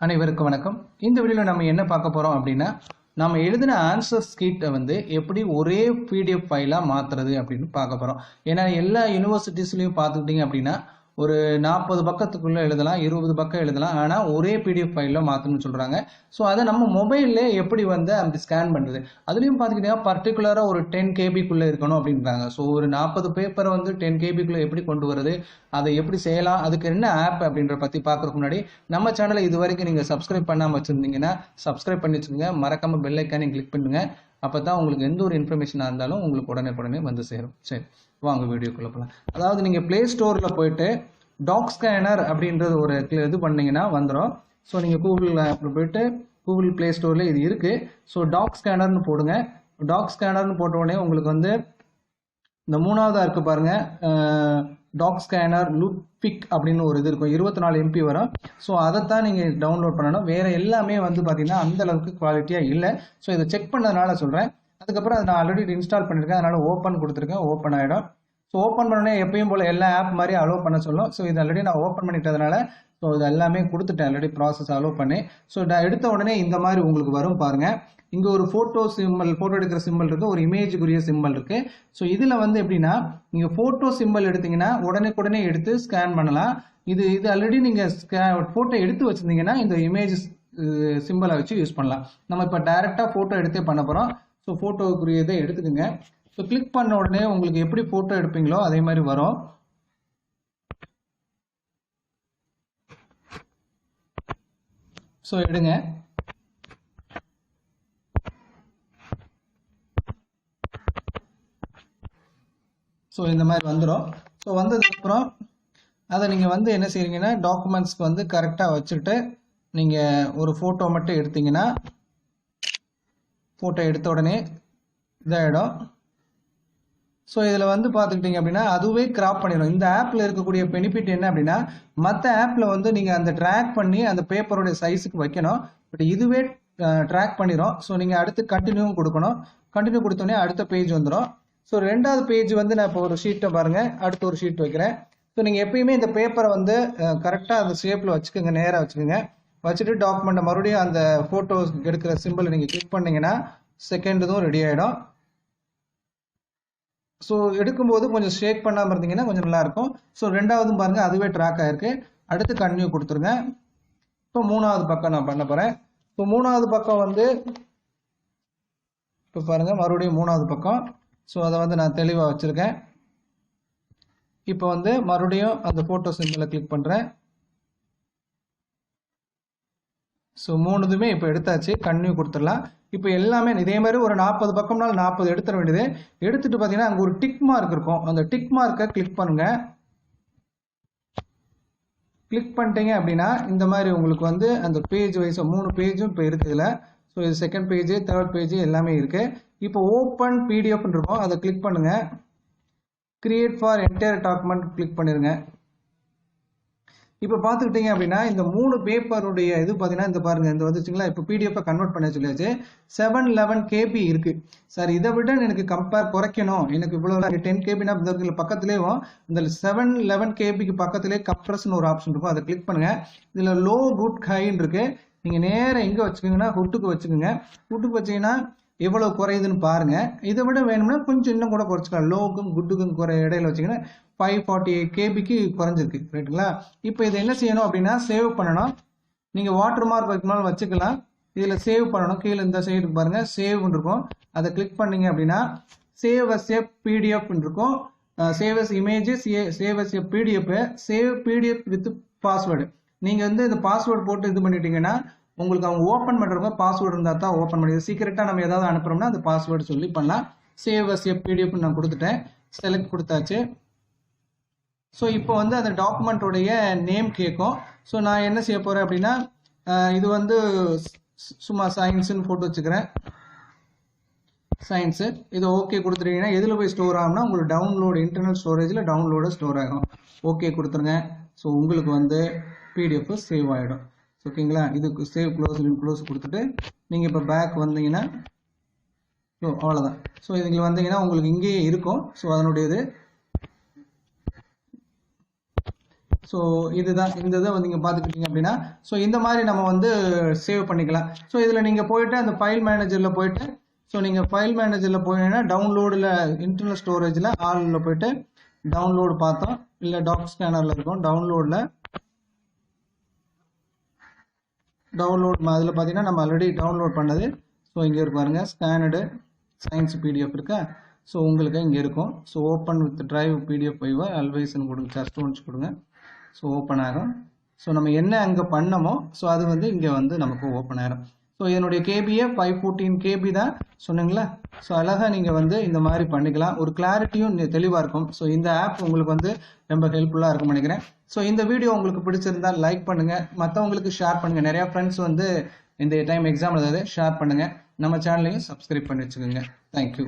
அனைவருக்கும் வணக்கம். இந்த வீடியோவில் நம்ம என்ன பார்க்க போகிறோம் அப்படின்னா, நம்ம எழுதின ஆன்சர் ஸ்கிரிப்டை வந்து எப்படி ஒரே பிடிஎஃப் ஃபைலாக மாற்றுறது அப்படின்னு பார்க்க போகிறோம். ஏன்னா எல்லா யூனிவர்சிட்டிஸ்லையும் பார்த்துக்கிட்டிங்க அப்படின்னா ஒரு 40 பக்கத்துக்குள்ளே எழுதலாம், 20 பக்கம் எழுதலாம். ஆனால் ஒரே பிடிஎஃப் ஃபைலில் மாற்றணும்னு சொல்கிறாங்க. ஸோ அதை நம்ம மொபைலில் எப்படி வந்து அப்படி ஸ்கேன் பண்ணுறது, அதுலேயும் பார்த்துக்கிட்டிங்கன்னா பர்டிகுலராக ஒரு 10 கேபிக்குள்ளே இருக்கணும் அப்படின்றாங்க. ஸோ ஒரு 40 பேப்பரை வந்து 10 கேபிக்குள்ளே எப்படி கொண்டு வரது, அதை எப்படி செய்யலாம், அதுக்கு என்ன ஆப் அப்படின்ற பற்றி பார்க்குறதுக்கு முன்னாடி நம்ம சேனலை இது வரைக்கும் நீங்கள் சப்ஸ்கிரைப் பண்ணாமல் வச்சுருந்தீங்கன்னா சப்ஸ்கிரைப் பண்ணி வச்சுக்கோங்க. மறக்காமல் பெல் ஐக்கானை கிளிக் பண்ணுங்கள். அப்போ தான் உங்களுக்கு எந்த ஒரு இன்ஃபர்மேஷனாக இருந்தாலும் உங்களுக்கு உடனே வந்து சேரும். சரி, வாங்க வீடியோக்குள்ளே போகலாம். அதாவது நீங்கள் ப்ளே ஸ்டோரில் போயிட்டு DOCscanner அப்படின்றது ஒரு இது பண்ணிங்கன்னா வந்துடும். ஸோ நீங்கள் கூகுள் ஆப்பில் போயிட்டு கூகுள் ப்ளே ஸ்டோரில் இது இருக்குது. ஸோ DOCscannerன்னு போடுங்க. DOCscannerன்னு போட்ட உடனே உங்களுக்கு வந்து இந்த மூணாவதாக இருக்குது பாருங்கள், DOCscanner லுட்பிக் அப்படின்னு ஒரு இது இருக்கும். 24 MB வரும். ஸோ அதைத்தான் நீங்கள் டவுன்லோட் பண்ணணும். வேறு எல்லாமே வந்து பார்த்தீங்கன்னா அந்த அளவுக்கு குவாலிட்டியாக இல்லை. ஸோ இதை செக் பண்ணதுனால சொல்கிறேன். அதுக்கப்புறம் அதை நான் ஆல்ரெடி இன்ஸ்டால் பண்ணியிருக்கேன், அதனால் ஓப்பன் கொடுத்துருக்கேன். ஓப்பன் ஆகிடும். ஸோ ஓப்பன் பண்ணோடனே எப்பயும் போல் எல்லா ஆப் மாதிரி அலோவ் பண்ண சொல்லும். ஸோ இது ஆல்ரெடி நான் ஓப்பன் பண்ணிட்டதுனால ஸோ இது எல்லாமே கொடுத்துட்டேன், ஆல்ரெடி ப்ராசஸ் அலோவ் பண்ணி. ஸோ எடுத்த உடனே இந்த மாதிரி உங்களுக்கு வரும் பாருங்கள். இங்கே ஒரு ஃபோட்டோ சிம்பிள், ஃபோட்டோ எடுக்கிற சிம்பிள் இருக்குது, ஒரு இமேஜுக்குரிய சிம்பிள் இருக்குது. ஸோ இதில் வந்து எப்படின்னா நீங்கள் ஃபோட்டோ சிம்பிள் எடுத்தீங்கன்னா உடனே எடுத்து ஸ்கேன் பண்ணலாம். இது ஆல்ரெடி நீங்கள் ஃபோட்டோ எடுத்து வச்சுருந்தீங்கன்னா இந்த இமேஜ் சிம்பிளை வச்சு யூஸ் பண்ணலாம். நம்ம இப்போ டைரெக்டாக ஃபோட்டோ எடுத்தே பண்ண போகிறோம். ஸோ ஃபோட்டோக்குரியதை எடுத்துக்கோங்க. ஸோ கிளிக் பண்ண உடனே உங்களுக்கு எப்படி ஃபோட்டோ எடுப்பீங்களோ அதே மாதிரி வரும். ஸோ எடுங்க. ஸோ இந்த மாதிரி வந்துடும். ஸோ வந்ததுக்கப்புறம் அதை நீங்கள் வந்து என்ன செய்றீங்கன்னா டாக்குமெண்ட்ஸ்க்கு வந்து கரெக்டாக வச்சுட்டு நீங்கள் ஒரு ஃபோட்டோ மட்டும் எடுத்தீங்கன்னா ஃபோட்டோ எடுத்த உடனே இதாகிடும். ஸோ இதில் வந்து பார்த்துக்கிட்டிங்க அப்படின்னா அதுவே கிராப் பண்ணிடும். இந்த ஆப்பில் இருக்கக்கூடிய பெனிஃபிட் என்ன அப்படின்னா, மற்ற ஆப்பில் வந்து நீங்கள் அந்த ட்ராக் பண்ணி அந்த பேப்பருடைய சைஸுக்கு வைக்கணும். பட் இதுவே ட்ராக் பண்ணிடும். ஸோ நீங்கள் அடுத்து கண்டினியூவும் கொடுக்கணும். கண்டினியூ கொடுத்தோடனே அடுத்த பேஜ் வந்துடும். ஸோ ரெண்டாவது பேஜ் வந்து நான் இப்போ ஒரு ஷீட்டை பாருங்கள், அடுத்த ஒரு ஷீட் வைக்கிறேன். ஸோ நீங்கள் எப்பயுமே இந்த பேப்பரை வந்து கரெக்டாக அந்த ஷேப்பில் வச்சுக்கோங்க, நேராக வச்சுக்கோங்க. வச்சுட்டு டாக்குமெண்ட்டை மறுபடியும் அந்த ஃபோட்டோஸ் எடுக்கிற சிம்பிளை நீங்கள் கிளிக் பண்ணிங்கன்னா செகண்ட் இதுவும் ரெடி ஆகிடும். ஸோ எடுக்கும்போது கொஞ்சம் ஷேக் பண்ணாமல் இருந்தீங்கன்னா கொஞ்சம் நல்லாயிருக்கும். ஸோ ரெண்டாவதும் பாருங்கள் அதுவே ட்ராக் ஆகிருக்கு. அடுத்து கண்டினியூ கொடுத்துருங்க. இப்போ மூணாவது பக்கம் நான் பண்ண போகிறேன். இப்போ மூணாவது பக்கம் வந்து இப்போ பாருங்கள் மறுபடியும் மூணாவது பக்கம். ஸோ அதை வந்து நான் தெளிவாக வச்சுருக்கேன். இப்போ வந்து மறுபடியும் அந்த ஃபோட்டோ சிம்பிளை கிளிக் பண்ணுறேன். ஸோ மூணுதுமே இப்போ எடுத்தாச்சு. கண்டினியூ கொடுத்துடலாம். இப்போ எல்லாமே இதே மாதிரி ஒரு 40 பக்கம்னாலும் 40 எடுத்துட வேண்டியது. எடுத்துட்டு பார்த்தீங்கன்னா அங்கே ஒரு டிக் மார்க் இருக்கும். அந்த டிக் மார்க்கை கிளிக் பண்ணுங்க. கிளிக் பண்ணிட்டீங்க அப்படின்னா இந்த மாதிரி உங்களுக்கு வந்து அந்த பேஜ் வைஸ் 3 பேஜும் இப்போ இருக்குதுல. ஸோ இது செகண்ட் பேஜ், தேர்ட் பேஜ் எல்லாமே இருக்கு. இப்போ ஓப்பன் பிடிஎஃப் இருக்கும், அதை கிளிக் பண்ணுங்க. Create for entire document click பண்ணிருங்க. இப்போ பார்த்துக்கிட்டீங்க அப்படின்னா இந்த 3 பேப்பருடைய இது பார்த்தீங்கன்னா இந்த பாருங்க, இந்த வந்துச்சுங்களா. இப்போ பிடிஎஃப் கன்வெர்ட் பண்ண சொல்லியாச்சு. 711 KB இருக்கு. சார் இதை விட எனக்கு கம்பேர் குறைக்கணும், எனக்கு இவ்வளோ 10 கேபினா இந்த பக்கத்துலேயும் இந்த 711 KBக்கு பக்கத்துலேயே கம்ப்ரஸ்ன்னு ஒரு ஆப்ஷன் இருக்கும், அதை கிளிக் பண்ணுங்க. இதில் லோ குட் ஹைன்னு இருக்கு. நீங்கள் நேராக எங்கே வச்சுக்கோங்கன்னா ஹுட்டுக்கு வச்சுக்கோங்க. ஹுட்டுக்கு வச்சிங்கன்னா எவ்வளோ குறையுதுன்னு பாருங்க. இதை விட வேணும்னா கொஞ்சம் இன்னும் கூட குறைச்சிக்கலாம். லோவுக்கும் குட்டுக்கும் இடையில வச்சிங்கன்னா 548 KBக்கு குறைஞ்சிருக்கு, ரைட்டுங்களா. இப்போ இதை என்ன செய்யணும் அப்படின்னா சேவ் பண்ணணும். நீங்கள் வாட்டர் மார்க் வைக்கணும்னாலும் வச்சுக்கலாம். இதில் சேவ் பண்ணணும். கீழே இந்த சைடு பாருங்க சேவ்னு இருக்கும், அதை கிளிக் பண்ணீங்க அப்படின்னா சேவ் அஸ் எ பிடிஎஃப் இருக்கும். Save as image, save as a PDF, save PDF with password. நீங்கள் வந்து இந்த பாஸ்வேர்டு போட்டு இது பண்ணிட்டீங்கன்னா உங்களுக்கு அவங்க ஓப்பன் பண்ணுறவங்க பாஸ்வேர்டு இருந்தால் தான் ஓப்பன் பண்ணி, சீக்கிரட்டாக நம்ம ஏதாவது அனுப்புகிறோம்னா அந்த பாஸ்வேர்டு சொல்லி பண்ணலாம். சேவ் அஸ் எ பிடிஎஃப் நான் கொடுத்துட்டேன், செலக்ட் கொடுத்தாச்சு. ஸோ இப்போ வந்து அந்த டாக்குமெண்ட்டோடைய நேம் கேட்கும். ஸோ நான் என்ன செய்ய போகிறேன் அப்படின்னா இது வந்து சும்மா சயின்ஸுன்னு போட்டு வச்சுக்கிறேன். சயின்ஸு இது ஓகே கொடுத்துட்டீங்கன்னா எதில் போய் ஸ்டோர் ஆகும்னா உங்களுக்கு டவுன்லோடு இன்டர்னல் ஸ்டோரேஜில் டவுன்லோடு ஸ்டோர் ஆகும். ஓகே கொடுத்துருங்க. ஸோ உங்களுக்கு வந்து பிடிஎஃப் சேவ் ஆகிடும். ஓகேங்களா. இதுக்கு சேவ் க்ளோஸ் கொடுத்துட்டு நீங்கள் இப்போ பேக் வந்தீங்கன்னா ஸோ அவ்வளோதான். ஸோ இதுக்கு வந்தீங்கன்னா உங்களுக்கு இங்கேயே இருக்கும். ஸோ அதனுடைய இது ஸோ இதுதான் இந்த இதை நீங்கள் பார்த்துக்கிட்டீங்க அப்படின்னா ஸோ இந்த மாதிரி நம்ம வந்து சேவ் பண்ணிக்கலாம். ஸோ இதில் நீங்கள் போயிட்டு அந்த ஃபைல் மேனேஜரில் போயிட்டு ஸோ நீங்கள் ஃபைல் மேனேஜரில் போனீங்கன்னா டவுன்லோடில் இன்டர்னல் ஸ்டோரேஜில் ஆலில் போயிட்டு டவுன்லோடு பார்த்தோம், இல்லை டாக் ஸ்கேனரில் இருக்கும் டவுன்லோடில் டவுன்லோட் அதில் பார்த்தீங்கன்னா நம்ம ஆல்ரெடி டவுன்லோட் பண்ணது. ஸோ இங்கே இருக்கு பாருங்க ஸ்கேனடு சயின்ஸ் பிடிஎஃப் இருக்கா. ஸோ உங்களுக்கு இங்கே இருக்கும். So open with drive PDF ஃபைவை அல்வைஸ்ன்னு கொடுங்க, ஜஸ்ட் ஒன்ஸ் கொடுங்க. ஸோ ஓப்பன் ஆகும். ஸோ நம்ம என்ன அங்கே பண்ணமோ ஸோ அது வந்து இங்கே வந்து நமக்கு ஓப்பன் ஆகிடும். ஸோ என்னுடைய கேபியை 514 கேபி தான் சொன்னீங்களா. ஸோ அழகாக நீங்கள் வந்து இந்த மாதிரி பண்ணிக்கலாம். ஒரு கிளாரிட்டியும் தெளிவாக இருக்கும். ஸோ இந்த ஆப் உங்களுக்கு வந்து ரொம்ப ஹெல்ப்ஃபுல்லாக இருக்கும்னு நினைக்கிறேன். ஸோ இந்த வீடியோ உங்களுக்கு பிடிச்சிருந்தால் லைக் பண்ணுங்கள், மற்றவங்களுக்கு ஷேர் பண்ணுங்கள். நிறையா ஃப்ரெண்ட்ஸ் வந்து இந்த டைம் எக்ஸாம் எழுதாது ஷேர் பண்ணுங்கள். நம்ம சேனலையும் சப்ஸ்கிரைப் பண்ணி வச்சுக்கோங்க. தேங்க்யூ.